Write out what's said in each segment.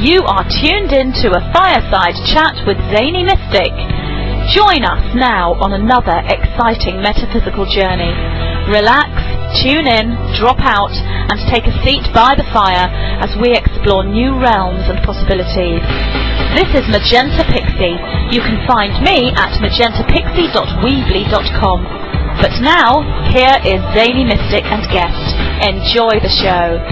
You are tuned in to a Fireside chat with Zany Mystic. Join us now on another exciting metaphysical journey. Relax, tune in, drop out, and take a seat by the fire as we explore new realms and possibilities. This is Magenta Pixie. You can find me at magentapixie.weebly.com. But now, here is Zany Mystic and guest. Enjoy the show.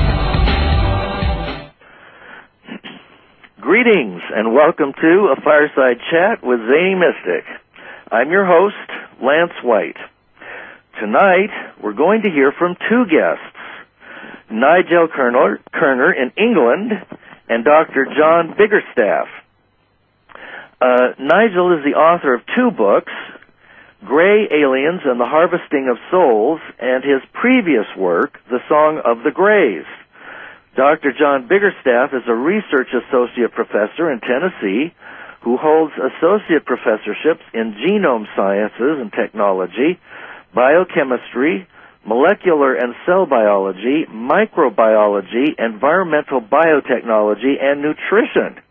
Greetings and welcome to a Fireside Chat with Zany Mystic. I'm your host, Lance White. Tonight, we're going to hear from two guests, Nigel Kerner in England and Dr. John Biggerstaff. Nigel is the author of two books, Gray Aliens and the Harvesting of Souls, and his previous work, The Song of the Greys. Dr. John Biggerstaff is a research associate professor in Tennessee who holds associate professorships in genome sciences and technology, biochemistry, molecular and cell biology, microbiology, environmental biotechnology, and nutrition.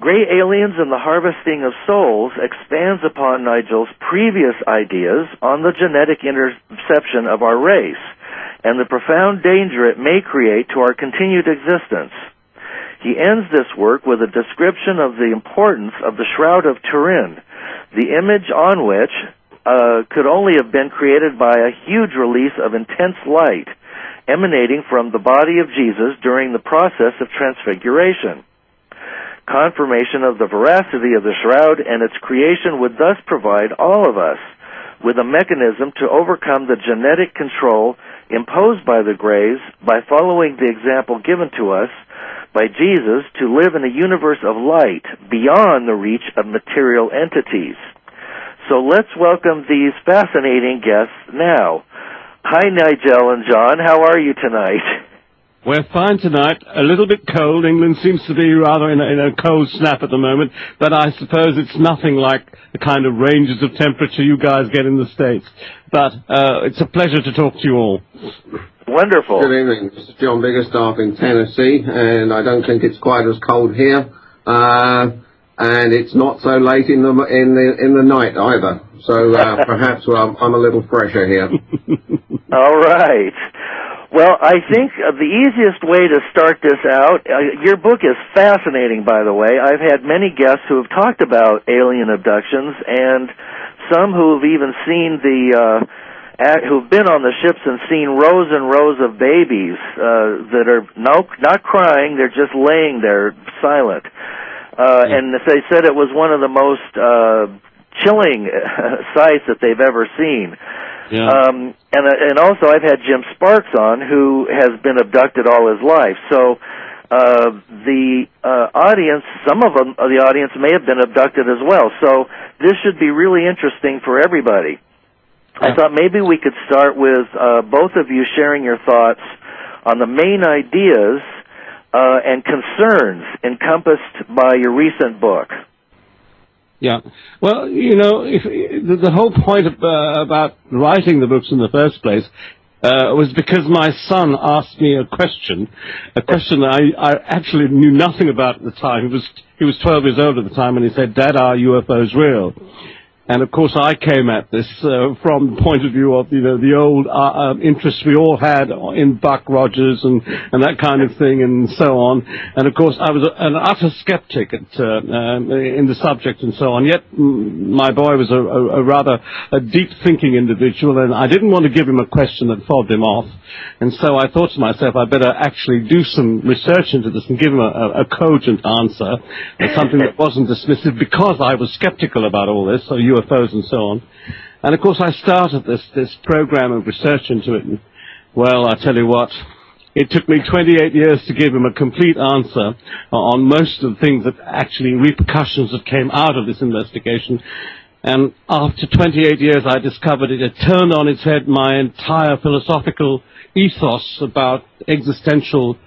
Gray Aliens and the Harvesting of Souls expands upon Nigel's previous ideas on the genetic interception of our race and the profound danger it may create to our continued existence. He ends this work with a description of the importance of the Shroud of Turin, the image on which could only have been created by a huge release of intense light emanating from the body of Jesus during the process of transfiguration. Confirmation of the veracity of the shroud and its creation would thus provide all of us with a mechanism to overcome the genetic control imposed by the Greys by following the example given to us by Jesus to live in a universe of light beyond the reach of material entities. So let's welcome these fascinating guests now. Hi, Nigel and John. How are you tonight? We're fine tonight. A little bit cold. England seems to be rather in a cold snap at the moment, but I suppose it's nothing like the kind of ranges of temperature you guys get in the States. But it's a pleasure to talk to you all. Wonderful. Good evening. This is John Biggerstaff in Tennessee, and I don't think it's quite as cold here. And it's not so late in the night either. So perhaps I'm a little fresher here. All right. Well, I think the easiest way to start this out, your book is fascinating, by the way. I've had many guests who have talked about alien abductions, and some who have even seen who've been on the ships and seen rows and rows of babies that are not crying, they're just laying there silent. And they said it was one of the most chilling sights that they've ever seen. Yeah. And also I've had Jim Sparks on, who has been abducted all his life. So the audience, some of them, the audience may have been abducted as well. So this should be really interesting for everybody. I thought maybe we could start with both of you sharing your thoughts on the main ideas and concerns encompassed by your recent book. Yeah. Well, you know, the whole point about writing the books in the first place was because my son asked me a question that I actually knew nothing about at the time. He was 12 years old at the time, and he said, "Dad, are UFOs real?" And of course, I came at this from the point of view of the old interest we all had in Buck Rogers and that kind of thing and so on. And of course, I was an utter skeptic in the subject and so on. Yet my boy was a rather deep-thinking individual, and I didn't want to give him a question that fobbed him off. And so I thought to myself, I better actually do some research into this and give him a cogent answer, something that wasn't dismissive, because I was skeptical about all this. So UFOs and so on. And of course I started this program of research into it, and well, I tell you what, it took me 28 years to give him a complete answer on most of the things that actually repercussions that came out of this investigation. And after 28 years I discovered it had turned on its head my entire philosophical ethos about the existential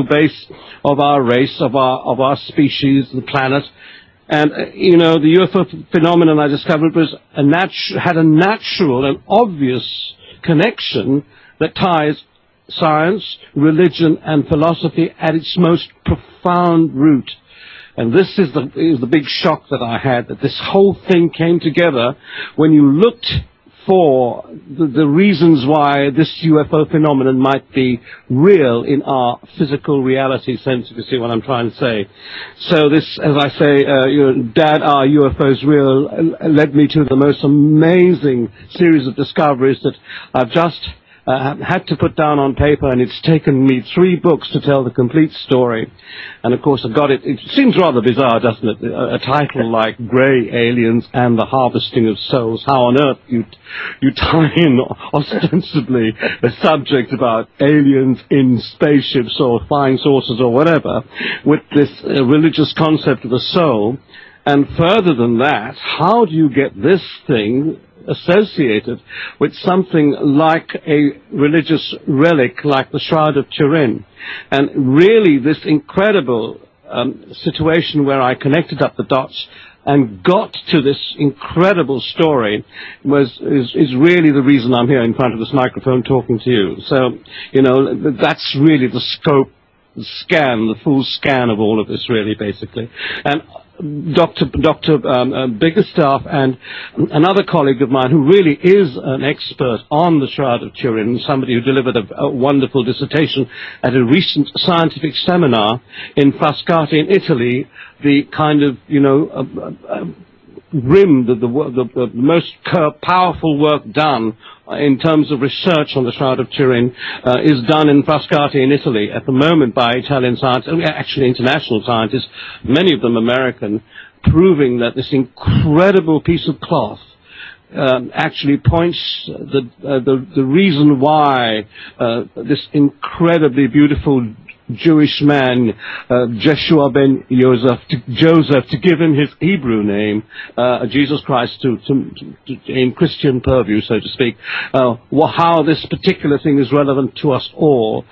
base of our race, of our species, the planet. And, the UFO phenomenon I discovered was had a natural and obvious connection that ties science, religion, and philosophy at its most profound root. And this is the big shock that I had, that this whole thing came together when you looked for the reasons why this UFO phenomenon might be real in our physical reality sense, if you see what I'm trying to say. So this, as I say, Dad, are UFOs real, led me to the most amazing series of discoveries that I've just had to put down on paper, and it's taken me 3 books to tell the complete story. And of course I got it. It seems rather bizarre, doesn't it? A title like Grey Aliens and the Harvesting of Souls. How on earth you tie in ostensibly a subject about aliens in spaceships or flying saucers or whatever with this religious concept of the soul? And further than that, how do you get this thing associated with something like a religious relic like the Shroud of Turin? And really this incredible situation where I connected up the dots and got to this incredible story is really the reason I'm here in front of this microphone talking to you. So, you know, that's really the scope, the scan, the full scan of all of this, really, basically. And Dr. Biggerstaff and another colleague of mine who really is an expert on the Shroud of Turin, somebody who delivered a wonderful dissertation at a recent scientific seminar in Frascati in Italy, the kind of, you know, the most powerful work done in terms of research on the Shroud of Turin is done in Frascati in Italy at the moment by Italian scientists, actually international scientists, many of them American, proving that this incredible piece of cloth actually points the reason why this incredibly beautiful Jewish man, Jeshua ben Joseph, to give him his Hebrew name, Jesus Christ, in Christian purview, so to speak, how this particular thing is relevant to us all,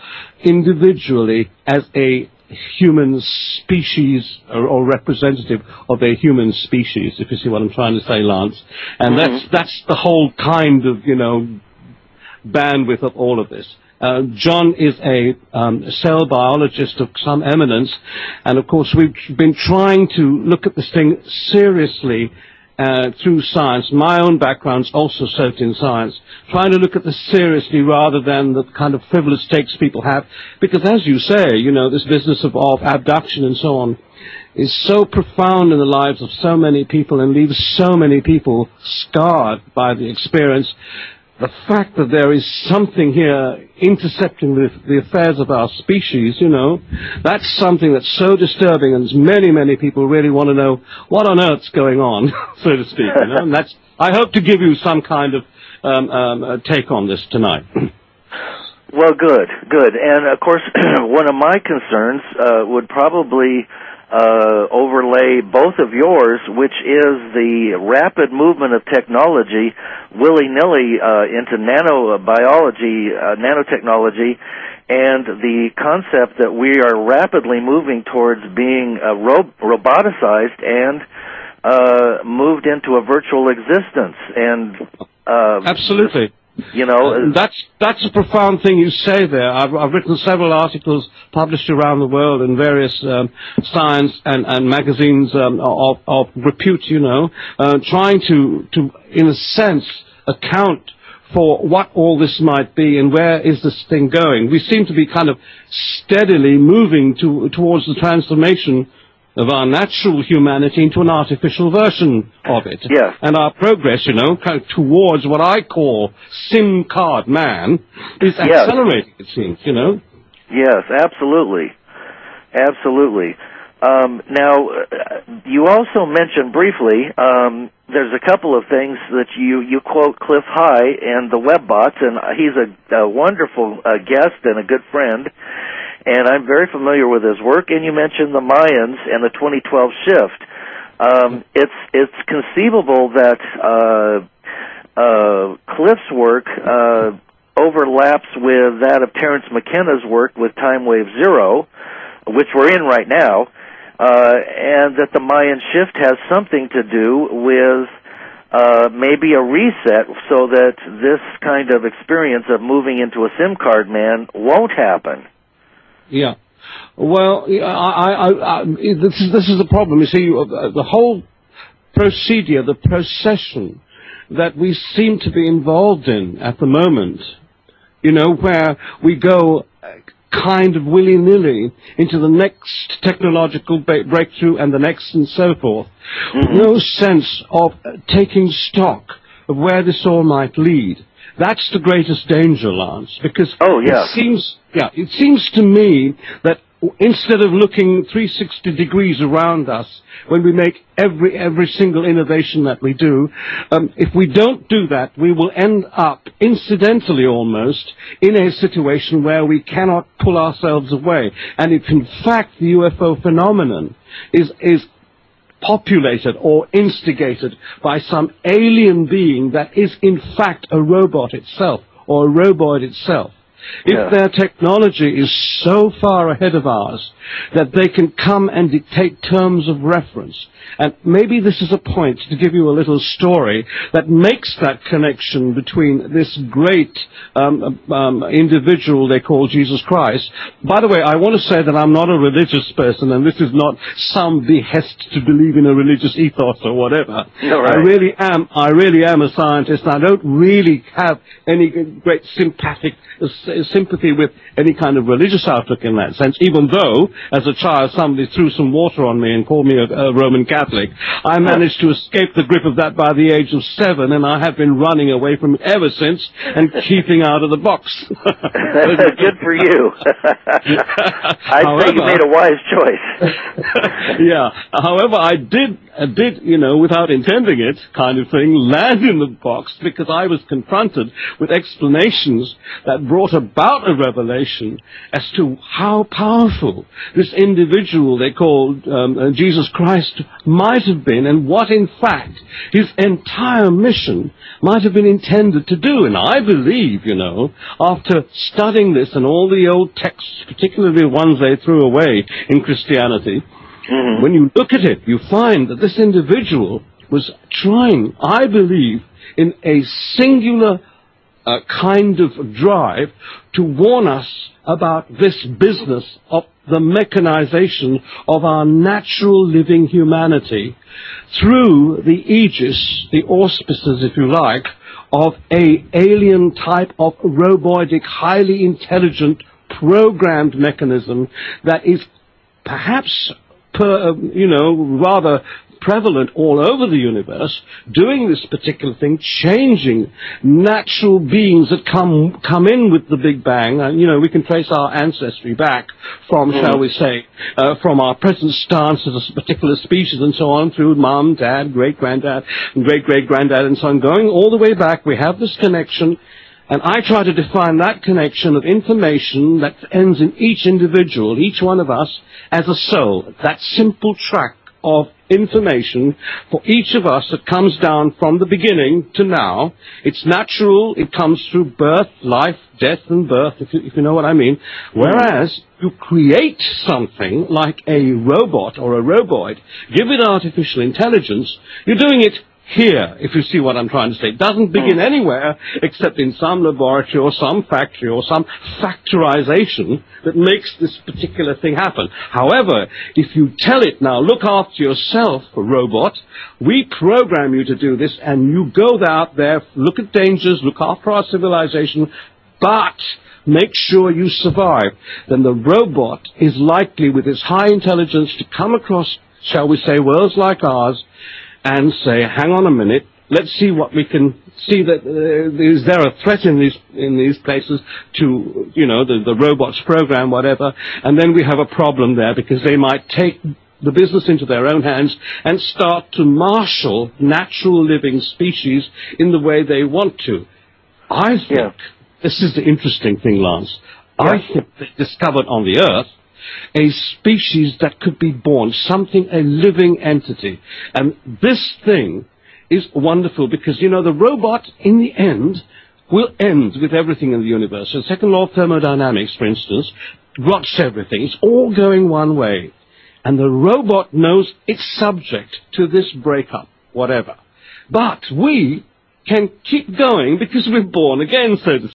individually, as a human species, or representative of a human species, if you see what I'm trying to say, Lance. And that's the whole kind of, you know, bandwidth of all of this. John is a cell biologist of some eminence, and of course we've been trying to look at this thing seriously through science. My own background's also soaked in science, trying to look at this seriously rather than the kind of frivolous takes people have, because as you say, you know, this business of abduction and so on is so profound in the lives of so many people and leaves so many people scarred by the experience. The fact that there is something here intercepting the affairs of our species, you know, that's something that's so disturbing, and many, many people really want to know what on earth's going on, so to speak. You know? And that's, I hope to give you some kind of take on this tonight. Well, good. And, of course, one of my concerns would probably overlay both of yours, which is the rapid movement of technology willy-nilly into nanobiology, nanotechnology, and the concept that we are rapidly moving towards being roboticized and moved into a virtual existence. And absolutely. You know, that's a profound thing you say there. I've written several articles published around the world in various science and magazines of repute, you know, trying to in a sense account for what all this might be and where is this thing going. We seem to be kind of steadily moving towards the transformation of our natural humanity into an artificial version of it. Yes. And our progress, you know, towards what I call SIM card man is accelerating, it seems, you know. Yes, absolutely. Absolutely. Now, you also mentioned briefly, there's a couple of things that you quote Cliff High and the Webbots, and he's a wonderful guest and a good friend, and I'm very familiar with his work. And you mentioned the Mayans and the 2012 shift. It's conceivable that Cliff's work overlaps with that of Terence McKenna's work with Time Wave Zero, which we're in right now, and that the Mayan shift has something to do with maybe a reset so that this kind of experience of moving into a SIM card man won't happen. Yeah. Well, this is the problem. You see, the whole procedure, the procession that we seem to be involved in at the moment, where we go kind of willy-nilly into the next technological breakthrough and the next and so forth. Mm-hmm. No sense of taking stock of where this all might lead. That's the greatest danger, Lance, because it seems to me that instead of looking 360 degrees around us when we make every single innovation that we do, if we don't do that, we will end up, incidentally almost, in a situation where we cannot pull ourselves away. And if in fact the UFO phenomenon is populated or instigated by some alien being that is in fact a robot itself or a roboid itself, if their technology is so far ahead of ours that they can come and dictate terms of reference, and maybe this is a point to give you a little story that makes that connection between this great individual they call Jesus Christ. By the way, I want to say that I'm not a religious person, and this is not some behest to believe in a religious ethos or whatever. Right. I really am a scientist, and I don't really have any great sympathy with any kind of religious outlook in that sense, even though, as a child, somebody threw some water on me and called me a Roman Catholic. I managed to escape the grip of that by the age of 7, and I have been running away from it ever since and keeping out of the box. Good for you. I think you made a wise choice. Yeah. However, I did, without intending it, kind of thing, land in the box because I was confronted with explanations that brought about a revelation as to how powerful this individual they called Jesus Christ might have been, and what in fact his entire mission might have been intended to do. And I believe, after studying this and all the old texts, particularly the ones they threw away in Christianity, when you look at it, you find that this individual was trying, I believe, in a singular kind of drive to warn us about this business of the mechanization of our natural living humanity through the aegis, the auspices, if you like, of a alien type of robotic, highly intelligent, programmed mechanism that is perhaps rather prevalent all over the universe, doing this particular thing, changing natural beings that come in with the Big Bang. And, we can trace our ancestry back from, shall we say, from our present stance as a particular species and so on, through mom, dad, great-granddad, and great-great-granddad, and so on. Going all the way back, we have this connection. And I try to define that connection of information that ends in each individual, each one of us, as a soul. That simple track of information for each of us that comes down from the beginning to now. It's natural. It comes through birth, life, death, and birth, if you know what I mean. Whereas you create something like a robot or a roboid, give it artificial intelligence, you're doing it here, if you see what I'm trying to say. It doesn't begin anywhere except in some laboratory or some factory or some factorization that makes this particular thing happen. However, if you tell it, now look after yourself, robot, we program you to do this, and you go out there, look at dangers, look after our civilization, but make sure you survive, then the robot is likely, with its high intelligence, to come across, shall we say, worlds like ours, and say, hang on a minute, let's see what we can see. That is there a threat in these places to, the robot's program, whatever, and then we have a problem there because they might take the business into their own hands and start to marshal natural living species in the way they want to. I think this is the interesting thing, Lance. I think they discovered on the Earth a species that could be born, something, a living entity. And this thing is wonderful because, the robot, in the end, will end with everything in the universe. The second law of thermodynamics, for instance, rots everything. It's all going one way. And the robot knows it's subject to this breakup, whatever. But we can keep going because we're born again, so to